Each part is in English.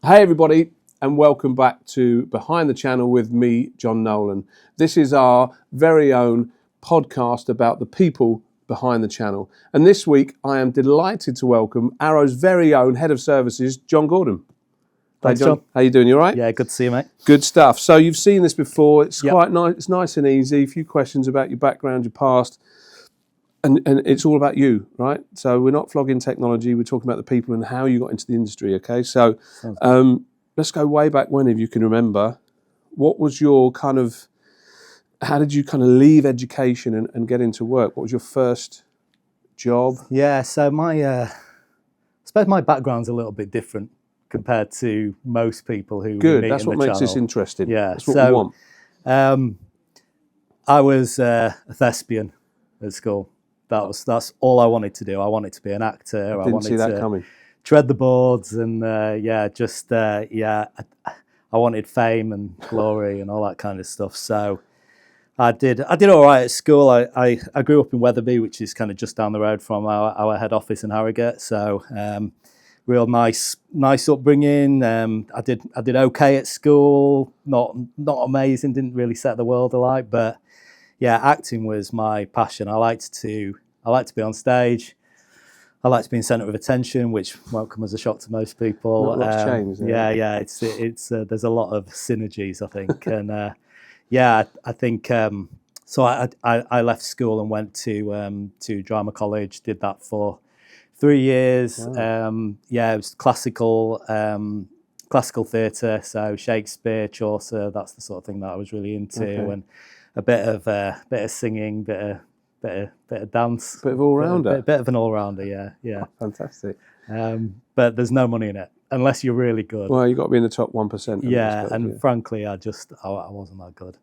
Hey everybody, and welcome back to Behind the Channel with me, John Nolan. This is our very own podcast about the people behind the channel. And this week I am delighted to welcome Arrow's very own Head of Services, John Gordon. Thanks, Hey John. How you doing? You all right? Yeah, good to see you, mate. Good stuff. So you've seen this before. It's Yep. quite nice. It's nice and easy. A few questions about your background, your past. And it's all about you, right? So we're not flogging technology. We're talking about the people and how you got into the industry, okay? So let's go way back when, if you can remember. What was your how did you leave education and get into work? What was your first job? Yeah, so I suppose my background's a little bit different compared to most people who Good, meet that's in what the makes this channel. interesting. Yeah, That's what we want. I was a thespian at school. That's all I wanted to do. I wanted to be an actor. I didn't wanted see that to coming. tread the boards and I wanted fame and glory and all that kind of stuff. So I did all right at school. I grew up in Wetherby, which is kind of just down the road from our head office in Harrogate. So real nice upbringing. I did okay at school. Not amazing. Didn't really set the world alight, but yeah, acting was my passion. I liked to be on stage. I like to be in centre of attention, which won't come as a shock to most people. Not a lot's changed. Yeah. It's there's a lot of synergies, I think, and I think so. I left school and went to drama college. Did that for 3 years. Wow. It was classical theatre, so Shakespeare, Chaucer. That's the sort of thing that I was really into, Okay. and a bit of singing, bit of dance, Bit of all-rounder. bit of an all-rounder, yeah. Fantastic. But there's no money in it unless you're really good. Well, you've got to be in the top 1%. Yeah, and frankly, I wasn't that good.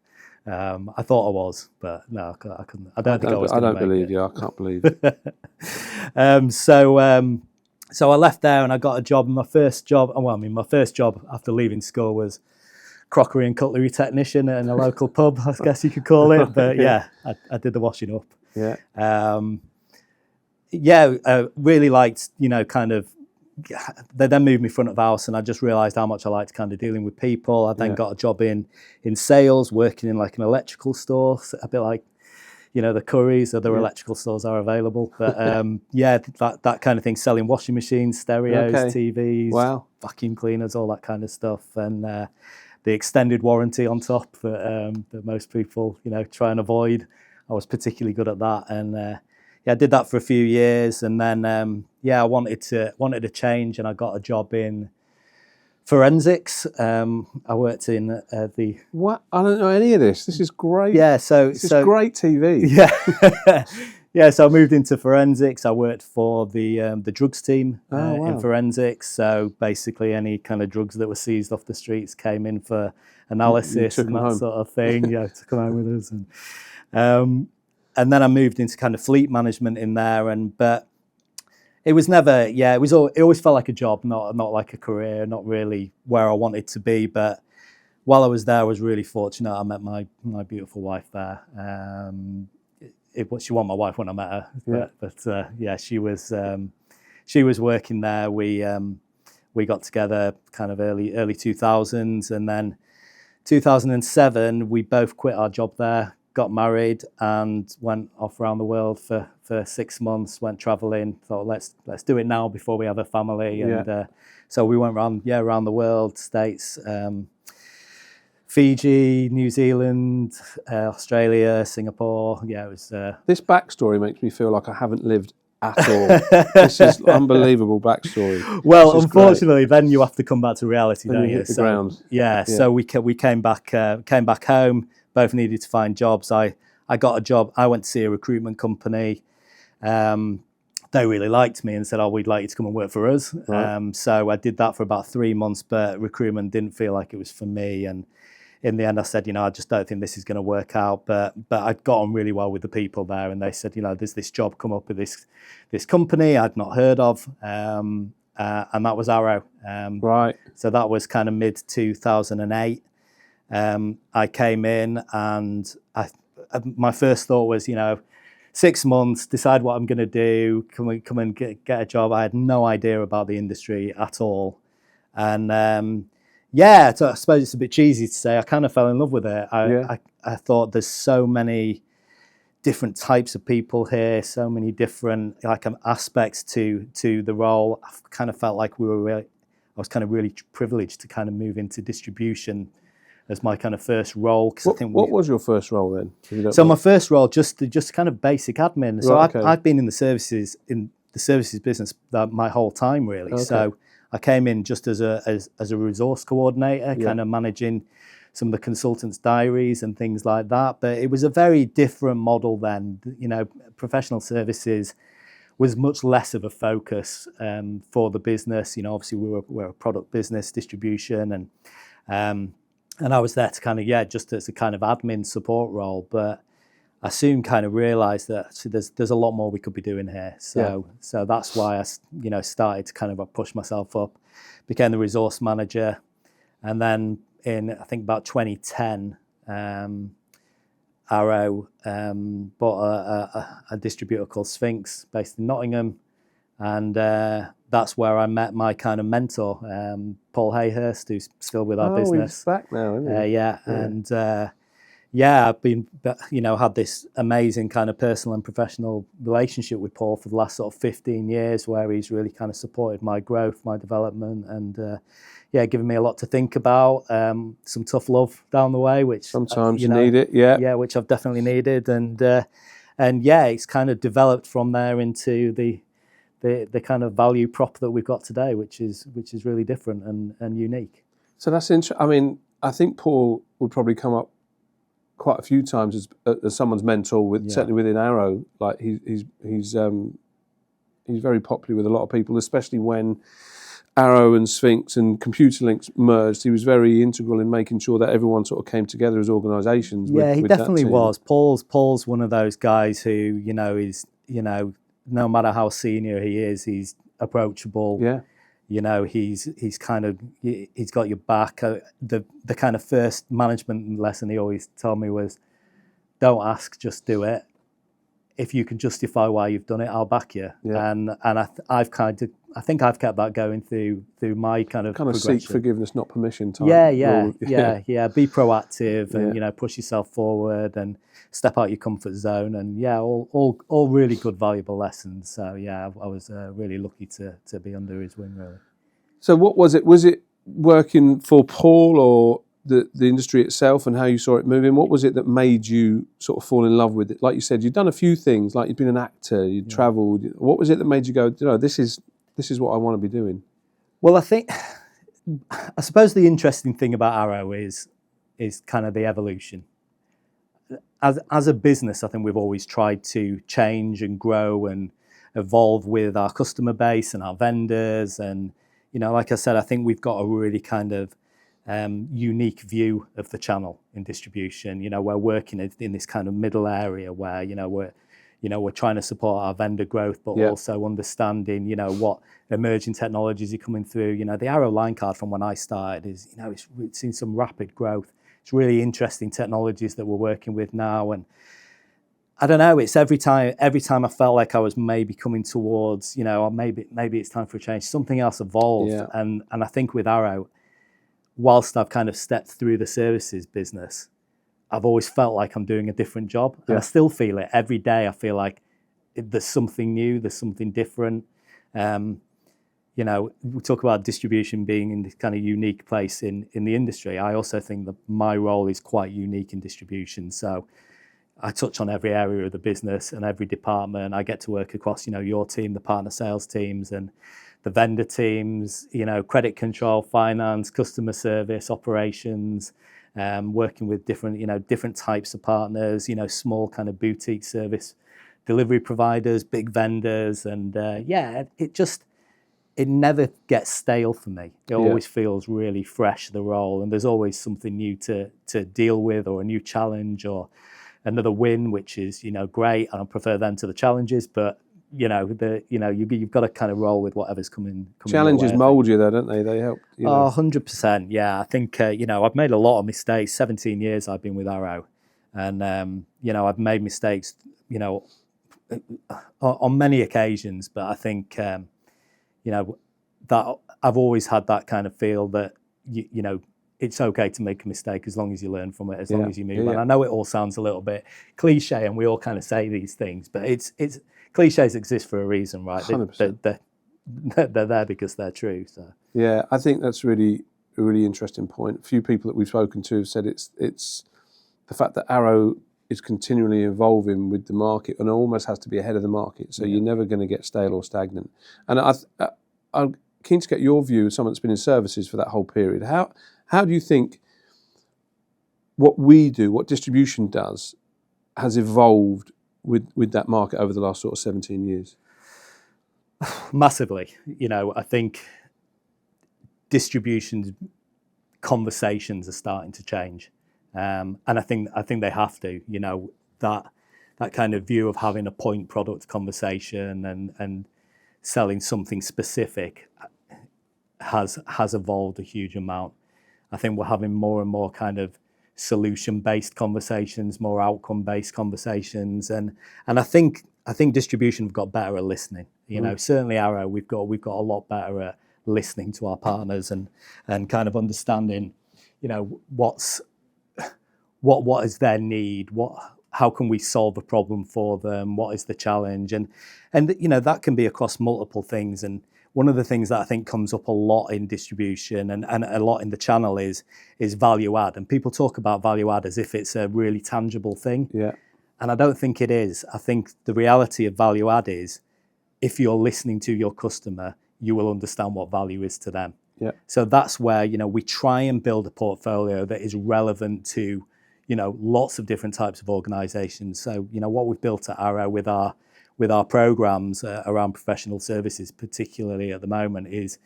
I thought I was, but no, I couldn't. I don't think I was. I don't believe you. I can't believe it. So I left there and I got a job. My first job after leaving school was crockery and cutlery technician in a local pub, I guess you could call it. But yeah, I did the washing up. Yeah. Really liked, they then moved me front of house and I just realised how much I liked kind of dealing with people. I then got a job in sales, working in like an electrical store, a bit like, the Currys, other electrical stores are available. But that kind of thing, selling washing machines, stereos, TVs, wow, vacuum cleaners, all that kind of stuff. And the extended warranty on top that most people, try and avoid. I was particularly good at that. And I did that for a few years, and then I wanted to change, and I got a job in forensics. I worked in the. What? I don't know any of this. This is great. Yeah, this is great TV. Yeah, yeah. So I moved into forensics. I worked for the drugs team in forensics. So basically, any kind of drugs that were seized off the streets came in for analysis and that sort of thing. Yeah, to come home with us and then I moved into kind of fleet management in there, but it was never, it always felt like a job, not like a career, not really where I wanted to be. But while I was there, I was really fortunate. I met my beautiful wife there. She wasn't my wife when I met her, but she was working there. We got together kind of early 2000s, and then 2007 we both quit our job there, got married, and went off around the world for 6 months. Went traveling. Thought let's do it now before we have a family. And so we went around the world, States, Fiji, New Zealand, Australia, Singapore. Yeah, it was. This backstory makes me feel like I haven't lived at all. This is unbelievable backstory. Well, unfortunately, then you have to come back to reality, don't you? Hit the ground. Yeah. So we came back home. Both needed to find jobs. I got a job. I went to see a recruitment company. They really liked me and said, "Oh, we'd like you to come and work for us." Right. So I did that for about 3 months, but recruitment didn't feel like it was for me. And in the end, I said, I just don't think this is going to work out. But I got on really well with the people there, and they said, there's this job come up with this company I'd not heard of, and that was Arrow. Right. So that was kind of mid 2008. I came in, and my first thought was, 6 months, decide what I'm going to do. Can we come and get a job? I had no idea about the industry at all. And yeah, so I suppose it's a bit cheesy to say I kind of fell in love with it. I thought there's so many different types of people here, so many different aspects to the role. I kind of felt like I was kind of really privileged to kind of move into distribution as my kind of first role. What was your first role then? So my first role, just kind of basic admin. So Right, okay. I've been in the services business my whole time really. Okay. So I came in just as a resource coordinator, kind of managing some of the consultants' diaries and things like that. But it was a very different model then. You know, professional services was much less of a focus for the business. You know, obviously we're a product business, distribution, and I was there to kind of, just as a kind of admin support role. But I soon kind of realised that actually there's a lot more we could be doing here. So that's why I started to kind of push myself up, became the resource manager, and then in I think about 2010, Arrow bought a distributor called Sphinx based in Nottingham, and that's where I met my kind of mentor, Paul Hayhurst, who's still with our business. He's back now, isn't he? And I've been, had this amazing kind of personal and professional relationship with Paul for the last sort of 15 years, where he's really kind of supported my growth, my development, and given me a lot to think about. Some tough love down the way, which sometimes you need it, yeah, which I've definitely needed, and it's kind of developed from there into the kind of value prop that we've got today, which is really different and unique. So that's interesting. I mean, I think Paul would probably come up quite a few times as someone's mentor, certainly within Arrow. Like he's very popular with a lot of people, especially when Arrow and Sphinx and Computer Links merged. He was very integral in making sure that everyone sort of came together as organisations. Yeah, he definitely was. Paul's one of those guys who is no matter how senior he is, he's approachable. Yeah. He's got your back. The kind of first management lesson he always told me was, don't ask, just do it. If you can justify why you've done it, I'll back you. Yeah. And I think I've kept that going through my kind of seek forgiveness, not permission type. Yeah. Be proactive and push yourself forward and step out your comfort zone, and all really good, valuable lessons. So I was really lucky to be under his wing, really. So what was it? Was it working for Paul or the industry itself and how you saw it moving? What was it that made you sort of fall in love with it? Like you said, you'd done a few things, like you'd been an actor, you'd travelled. What was it that made you go, this is what I want to be doing? Well, I suppose the interesting thing about Arrow is kind of the evolution. As a business, I think we've always tried to change and grow and evolve with our customer base and our vendors. And, like I said, I think we've got a really kind of unique view of the channel in distribution. We're working in this kind of middle area where, we're trying to support our vendor growth, but also understanding, what emerging technologies are coming through. The Arrow line card from when I started is, it's seen some rapid growth. It's really interesting technologies that we're working with now. And I don't know, it's every time I felt like I was maybe coming towards, or maybe it's time for a change, something else evolved. Yeah. And I think with Arrow, whilst I've kind of stepped through the services business, I've always felt like I'm doing a different job. And I still feel it every day. I feel like there's something new, there's something different. We talk about distribution being in this kind of unique place in the industry. I also think that my role is quite unique in distribution. So I touch on every area of the business and every department. I get to work across, your team, the partner sales teams and the vendor teams, credit control, finance, customer service, operations, working with different types of partners, small kind of boutique service delivery providers, big vendors. And it never gets stale for me. It always feels really fresh, the role, and there's always something new to deal with, or a new challenge, or another win, which is great, and I prefer them to the challenges. But you've got to kind of roll with whatever's coming. Challenges mould you, though, don't they? They help. 100%. Yeah, I think I've made a lot of mistakes. 17 years I've been with Arrow, and I've made mistakes, on many occasions. But I think that I've always had that kind of feel that you know, it's okay to make a mistake as long as you learn from it, as long as you move on. I know it all sounds a little bit cliche, and we all kind of say these things, but it's cliches exist for a reason, right? 100%. They're there because they're true. So yeah, I think that's really a really interesting point. A few people that we've spoken to have said it's the fact that Arrow is continually evolving with the market and almost has to be ahead of the market. So you're never going to get stale or stagnant. And I'm keen to get your view as someone that's been in services for that whole period. How do you think what we do, what distribution does, has evolved with that market over the last sort of 17 years? Massively. You know, I think distribution conversations are starting to change. And I think they have to, you know, that kind of view of having a point product conversation and selling something specific has evolved a huge amount. I think we're having more and more kind of solution-based conversations, more outcome-based conversations, and I think distribution have got better at listening. You know, certainly Arrow, we've got a lot better at listening to our partners and kind of understanding, you know, what is their need, how can we solve a problem for them, what is the challenge, and you know, that can be across multiple things. And one of the things that I think comes up a lot in distribution and a lot in the channel is value add. And people talk about value add as if it's a really tangible thing. Yeah. And I don't think it is. I think the reality of value add is if you're listening to your customer, you will understand what value is to them. Yeah. So that's where, you know, we try and build a portfolio that is relevant to, you know, lots of different types of organizations. So, you know, what we've built at Arrow with our programs around professional services, particularly at the moment, is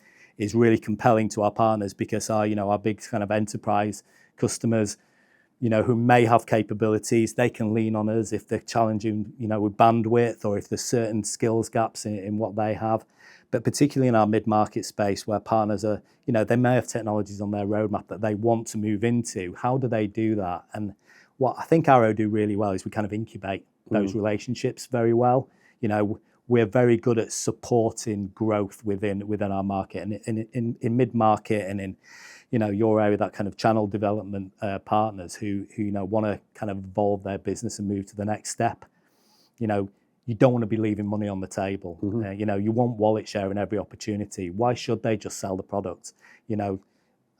really compelling to our partners because our big kind of enterprise customers, you know, who may have capabilities, they can lean on us if they're challenging, you know, with bandwidth or if there's certain skills gaps in what they have. But particularly in our mid-market space where partners are, you know, they may have technologies on their roadmap that they want to move into. How do they do that? And what I think Arrow do really well is we kind of incubate those relationships very well. You know, we're very good at supporting growth within our market, and in mid-market and in, you know, your area, that kind of channel development partners who you know want to kind of evolve their business and move to the next step. You know, you don't want to be leaving money on the table. You know, you want wallet share in every opportunity. Why should they just sell the product? You know,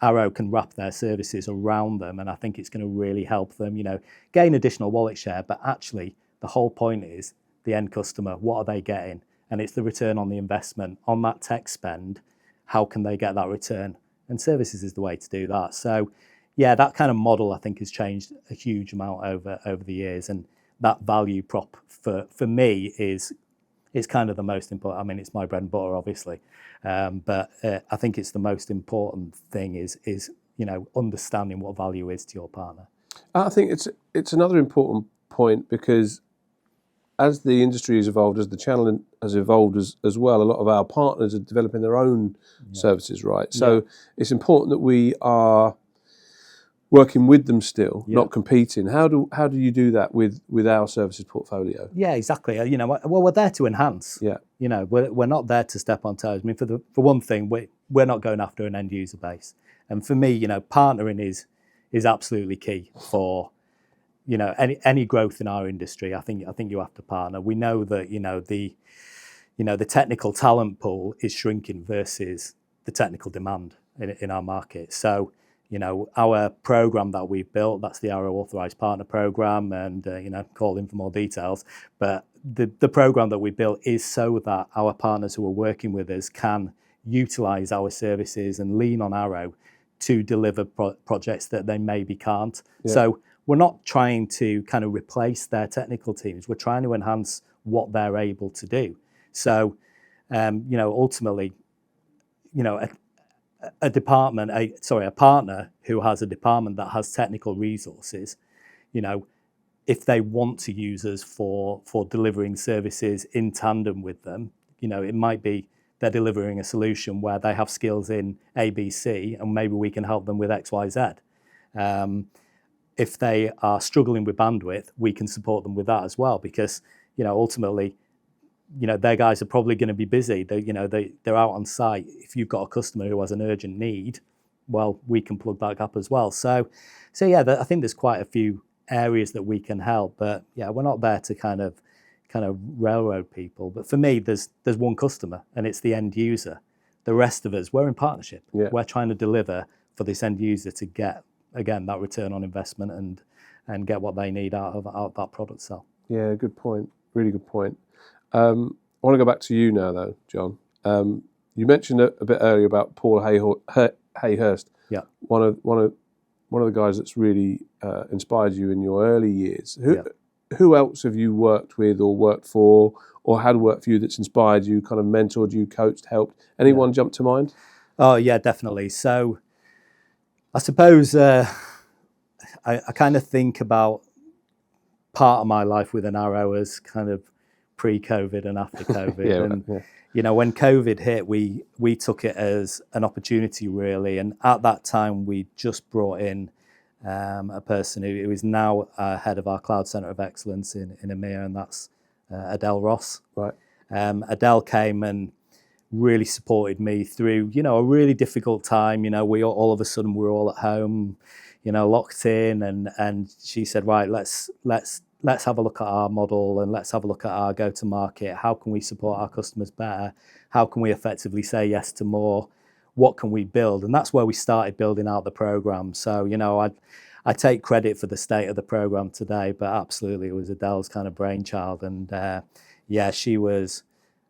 Arrow can wrap their services around them, and I think it's going to really help them, you know, gain additional wallet share. But actually, the whole point is the end customer. What are they getting? And it's the return on the investment on that tech spend. How can they get that return? And services is the way to do that. So, yeah, that kind of model I think has changed a huge amount over the years, and that value prop for me is kind of the most important. I mean, it's my bread and butter, obviously, but I think it's the most important thing is you know, understanding what value is to your partner. I think it's another important point because as the industry has evolved, as the channel has evolved as well, a lot of our partners are developing their own services, right? So it's important that we are working with them still, not competing. How do you do that with our services portfolio? Yeah, exactly. You know, well, we're there to enhance. Yeah. You know, we're not there to step on toes. I mean, for one thing, we're not going after an end user base, and for me, you know, partnering is absolutely key for, you know, any growth in our industry. I think you have to partner. We know that, you know, the technical talent pool is shrinking versus the technical demand in our market. So, you know, our program that we've built, that's the Arrow Authorized Partner Program, and, you know, call in for more details. But the program that we built is so that our partners who are working with us can utilize our services and lean on Arrow to deliver projects that they maybe can't. Yeah. So we're not trying to kind of replace their technical teams. We're trying to enhance what they're able to do. So, you know, ultimately, you know, a partner who has a department that has technical resources, you know, if they want to use us for delivering services in tandem with them, you know, it might be they're delivering a solution where they have skills in A, B, C, and maybe we can help them with X, Y, Z. If they are struggling with bandwidth, we can support them with that as well, because, you know, ultimately their guys are probably going to be busy. They're out on site. If you've got a customer who has an urgent need, well, we can plug that gap as well. So yeah, I think there's quite a few areas that we can help. But yeah, we're not there to kind of railroad people. But for me, there's one customer, and it's the end user. The rest of us, we're in partnership. Yeah. We're trying to deliver for this end user to get, again, that return on investment and get what they need out of that product sale. Yeah, good point. Really good point. I want to go back to you now, though, John. You mentioned a bit earlier about Paul Hayhurst. Yeah. One of the guys that's really inspired you in your early years. Who else have you worked with or worked for or had worked for you that's inspired you, kind of mentored you, coached, helped? Anyone jump to mind? Oh, yeah, definitely. So I suppose I kind of think about part of my life with an Arrow as kind of pre-COVID and after COVID. When COVID hit, we took it as an opportunity, really. And at that time, we just brought in a person who is now head of our Cloud Centre of Excellence in EMEA, and that's Adele Ross. Right. Adele came and really supported me through, a really difficult time. We all of a sudden we're all at home, locked in, and she said, right, let's have a look at our model and let's have a look at our go-to-market. How can we support our customers better? How can we effectively say yes to more? What can we build? And that's where we started building out the program. So, I take credit for the state of the program today, but absolutely it was Adele's kind of brainchild. And she was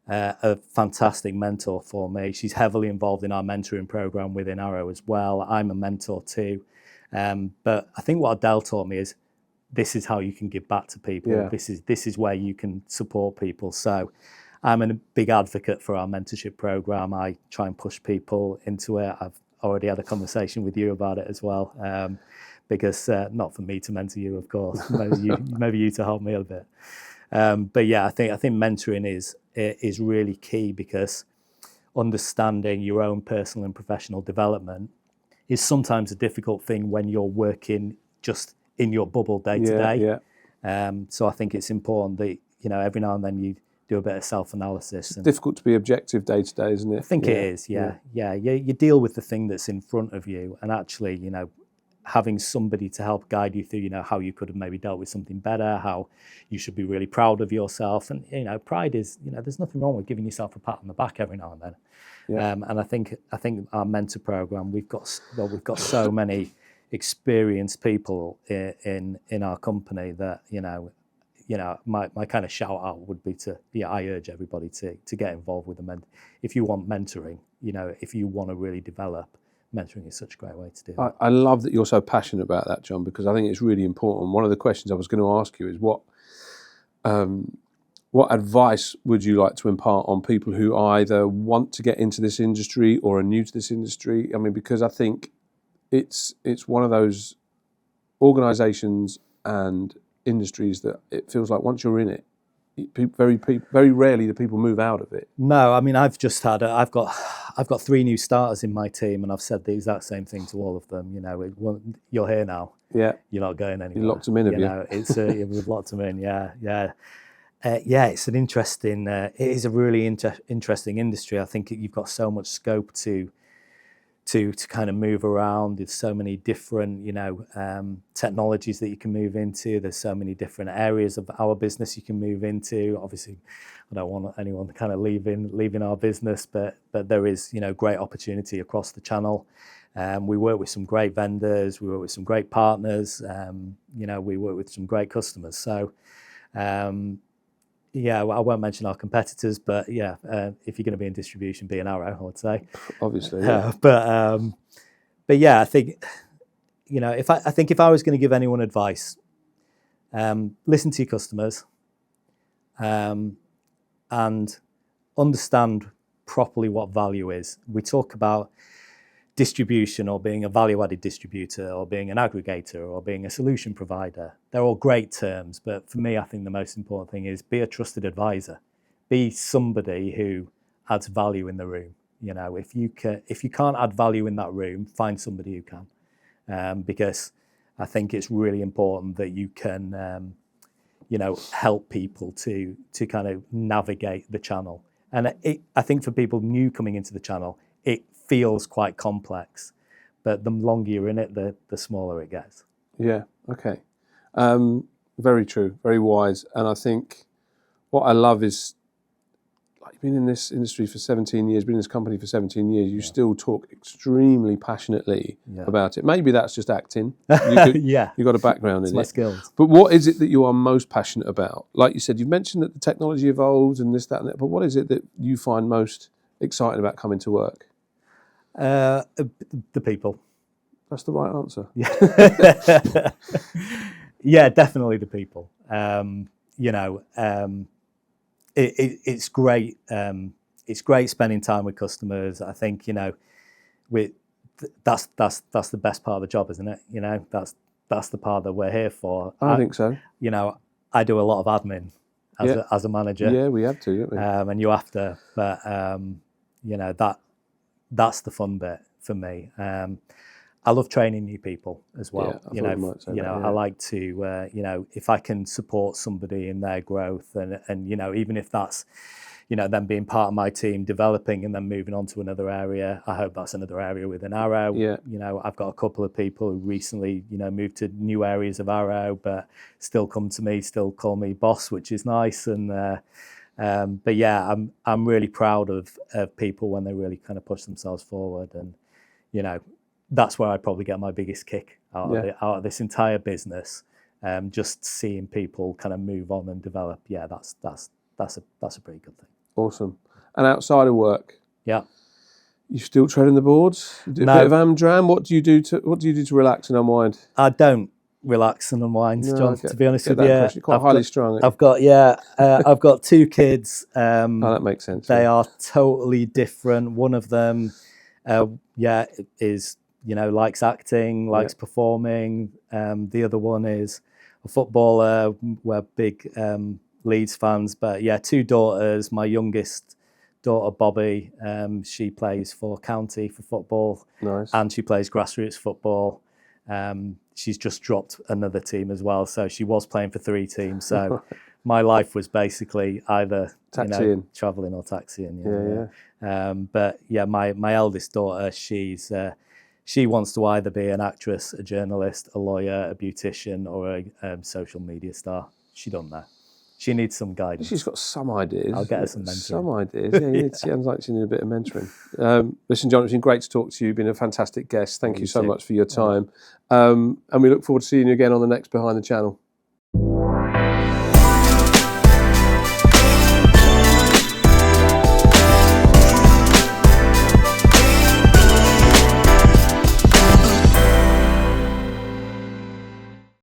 a fantastic mentor for me. She's heavily involved in our mentoring program within Arrow as well. I'm a mentor too. But I think what Adele taught me is this is how you can give back to people. Yeah. This is where you can support people. So I'm a big advocate for our mentorship program. I try and push people into it. I've already had a conversation with you about it as well, because not for me to mentor you, of course, maybe you to help me a bit. But yeah, I think mentoring is really key, because understanding your own personal and professional development is sometimes a difficult thing when you're working just in your bubble day to day. So I think it's important that every now and then you do a bit of self-analysis. It's difficult to be objective day to day, isn't it? I think it is. You deal with the thing that's in front of you, and actually, having somebody to help guide you through, how you could have maybe dealt with something better, how you should be really proud of yourself. And, pride is, there's nothing wrong with giving yourself a pat on the back every now and then. Yeah. And I think our mentor program, we've got so many experienced people in our company that, my kind of shout out would be I urge everybody to get involved with the if you want mentoring, if you want to really develop, mentoring is such a great way to do it. I love that you're so passionate about that, John, because I think it's really important. One of the questions I was going to ask you is what advice would you like to impart on people who either want to get into this industry or are new to this industry? I mean, because I think it's one of those organisations and industries that it feels like once you're in it, very rarely do people move out of it. No, I mean, I've got 3 new starters in my team, and I've said the exact same thing to all of them. You're here now. Yeah, you're not going anywhere. You locked them in, have you? We've locked them in. Yeah. It's an interesting. It is a really interesting industry. I think you've got so much scope to kind of move around. There's so many different, technologies that you can move into. There's so many different areas of our business you can move into. Obviously, I don't want anyone kind of leaving our business, but there is, great opportunity across the channel. We work with some great vendors. We work with some great partners. We work with some great customers. So, I won't mention our competitors, but if you're going to be in distribution, be an Arrow, I would say. Obviously, yeah. But I think, if I was going to give anyone advice, listen to your customers, and understand properly what value is. We talk about distribution or being a value-added distributor or being an aggregator or being a solution provider. They're all great terms, but for me, I think the most important thing is be a trusted advisor. Be somebody who adds value in the room. If you can't add value in that room, find somebody who can, because I think it's really important that you can help people to kind of navigate the channel. And I think for people new coming into the channel, it feels quite complex, but the longer you're in it, the smaller it gets. Yeah. Okay. Very true. Very wise. And I think what I love is, like, you've been in this industry for 17 years, been in this company for 17 years, you still talk extremely passionately about it. Maybe that's just acting. You've got a background in it. My skills. But what is it that you are most passionate about? Like you said, you've mentioned that the technology evolves and this, that, and that, but what is it that you find most exciting about coming to work? The people. That's the right answer. Yeah, yeah, definitely the people. It's great. It's great spending time with customers. I think that's the best part of the job, isn't it? That's the part that we're here for. I think so. I do a lot of admin as a manager. Yeah, we have to, don't we? And you have to, but that's the fun bit for me. I love training new people as well. I like to, if I can support somebody in their growth, and even if that's, them being part of my team, developing and then moving on to another area. I hope that's another area within Arrow. Yeah. I've got a couple of people who recently, moved to new areas of Arrow, but still come to me, still call me boss, which is nice. And but yeah, I'm really proud of people when they really kind of push themselves forward, and that's where I probably get my biggest kick out of this entire business. Just seeing people kind of move on and develop. Yeah, that's a pretty good thing. Awesome. And outside of work, yeah, you still treading the boards? A bit of Amdram. What do you do to relax and unwind? I don't relax and unwind, John. To be honest with you, you're quite highly strung. I've got 2 kids. That makes sense. They are totally different. One of them, is likes acting, likes performing. The other one is a footballer. We're big Leeds fans, but 2 daughters. My youngest daughter, Bobby, she plays for county for football. Nice. And she plays grassroots football. She's just dropped another team as well, so she was playing for 3 teams. So my life was basically either traveling or taxiing. But my eldest daughter, she wants to either be an actress, a journalist, a lawyer, a beautician, or a social media star. She don't know. She needs some guidance. She's got some ideas. I'll get her some mentoring. Some ideas. Sounds like she needs a bit of mentoring. Listen, John, it's been great to talk to you. You've been a fantastic guest. Thank you so much for your time. And we look forward to seeing you again on the next Behind the Channel.